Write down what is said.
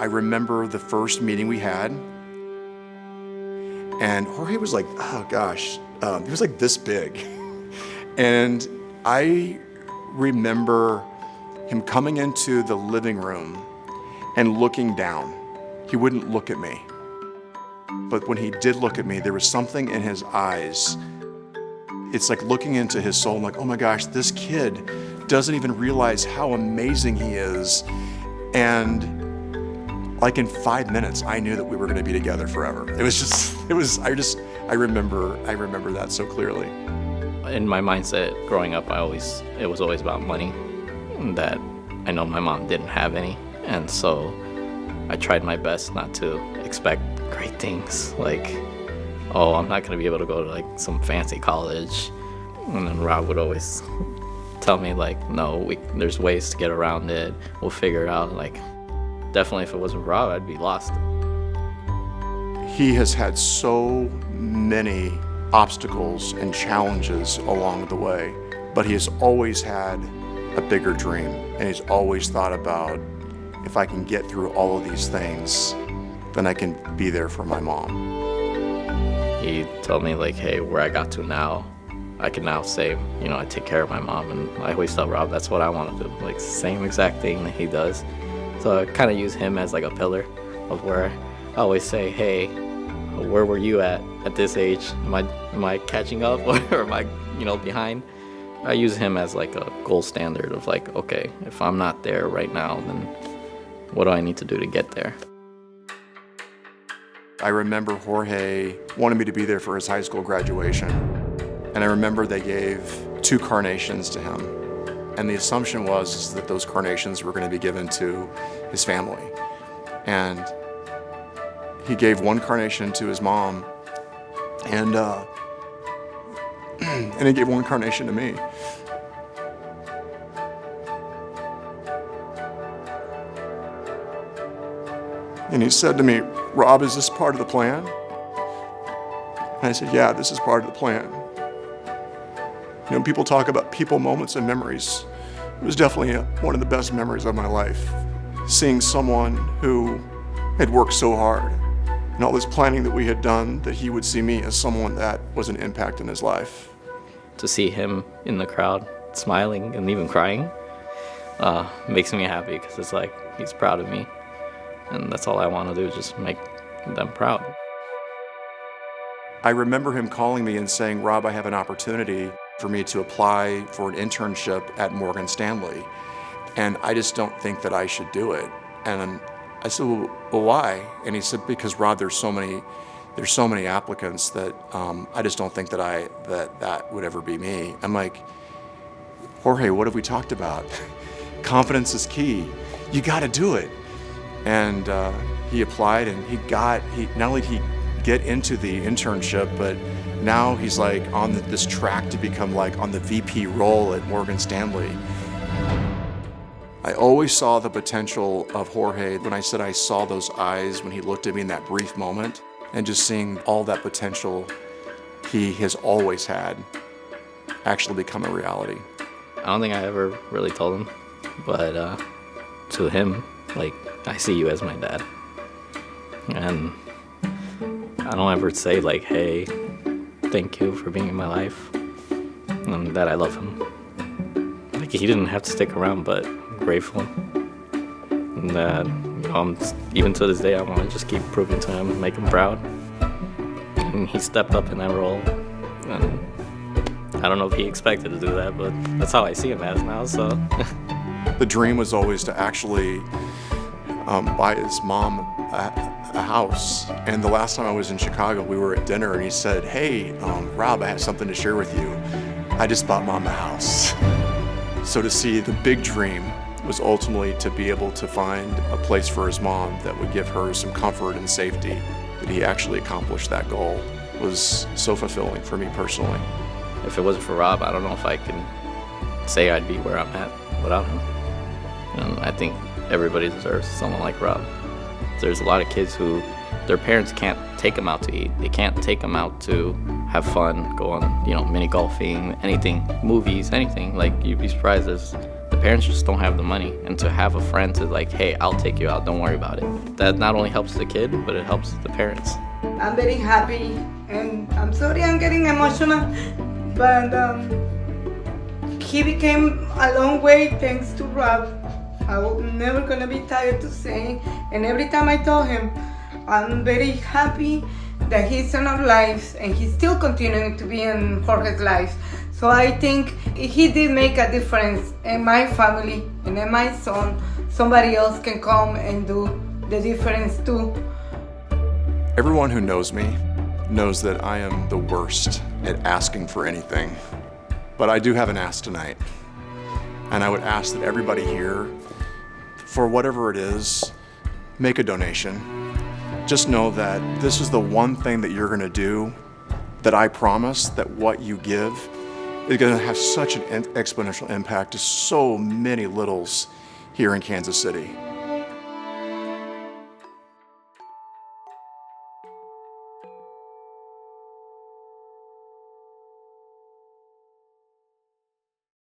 I remember the first meeting we had, and Jorge was like, oh gosh, he was like this big. And I remember him coming into the living room and looking down. He wouldn't look at me. But when he did look at me, there was something in his eyes. It's like looking into his soul. I'm like, oh my gosh, this kid doesn't even realize how amazing he is. And like in 5 minutes, I knew that we were going to be together forever. I remember that so clearly. In my mindset growing up, it was always about money, that I know my mom didn't have any. And so I tried my best not to expect great things, like, oh, I'm not going to be able to go to like some fancy college. And then Rob would always tell me like, no, there's ways to get around it. We'll figure it out. Like, definitely if it wasn't Rob, I'd be lost. He has had so many obstacles and challenges along the way, but he has always had a bigger dream, and he's always thought about, if I can get through all of these things, then I can be there for my mom. He told me like, hey, where I got to now, I can now say, I take care of my mom. And I always tell Rob that's what I want to do, like same exact thing that he does. So I kind of use him as like a pillar of where I always say, hey, where were you at this age? Am I catching up or am I, behind? I use him as like a gold standard of like, okay, if I'm not there right now, then what do I need to do to get there? I remember Jorge wanted me to be there for his high school graduation. And I remember they gave 2 carnations to him. And the assumption was that those carnations were going to be given to his family. And he gave 1 carnation to his mom, and he gave 1 carnation to me. And he said to me, Rob, is this part of the plan? And I said, yeah, this is part of the plan. People talk about people, moments, and memories. It was definitely one of the best memories of my life. Seeing someone who had worked so hard and all this planning that we had done, that he would see me as someone that was an impact in his life. To see him in the crowd smiling and even crying makes me happy, because it's like he's proud of me. And that's all I want to do, is just make them proud. I remember him calling me and saying, Rob, I have an opportunity for me to apply for an internship at Morgan Stanley, and I just don't think that I should do it. And I said, well, why? And he said, because Rob, there's so many applicants that I just don't think that would ever be me. I'm like, Jorge, what have we talked about? Confidence is key. You got to do it. And he applied, and he not only did he get into the internship, but now he's like on this track to become like on the VP role at Morgan Stanley. I always saw the potential of Jorge when I said I saw those eyes when he looked at me in that brief moment, and just seeing all that potential he has always had actually become a reality. I don't think I ever really told him, but to him, like, I see you as my dad. And I don't ever say like, hey, thank you for being in my life, and that I love him. Like, he didn't have to stick around, but I'm grateful. And that, even to this day, I want to just keep proving to him and make him proud. And he stepped up in that role. And I don't know if he expected to do that, but that's how I see him as now, so. The dream was always to actually buy his mom a house. And the last time I was in Chicago, we were at dinner, and he said, hey, Rob, I have something to share with you. I just bought Mom a house. So to see the big dream was ultimately to be able to find a place for his mom that would give her some comfort and safety. That he actually accomplished that goal was so fulfilling for me personally. If it wasn't for Rob, I don't know if I can say I'd be where I'm at without him. And I think everybody deserves someone like Rob. There's a lot of kids who their parents can't take them out to eat. They can't take them out to have fun, go on, mini golfing, anything, movies, anything. Like, you'd be surprised there's parents just don't have the money. And to have a friend to like, hey, I'll take you out, don't worry about it. That not only helps the kid, but it helps the parents. I'm very happy, and I'm sorry I'm getting emotional, but he became a long way thanks to Rob. I was never gonna be tired to say, and every time I told him, I'm very happy that he's in our lives, and he's still continuing to be in Jorge's life. So I think he did make a difference in my family and in my son. Somebody else can come and do the difference too. Everyone who knows me knows that I am the worst at asking for anything. But I do have an ask tonight. And I would ask that everybody here, for whatever it is, make a donation. Just know that this is the one thing that you're gonna do that I promise that what you give is gonna have such an exponential impact to so many littles here in Kansas City.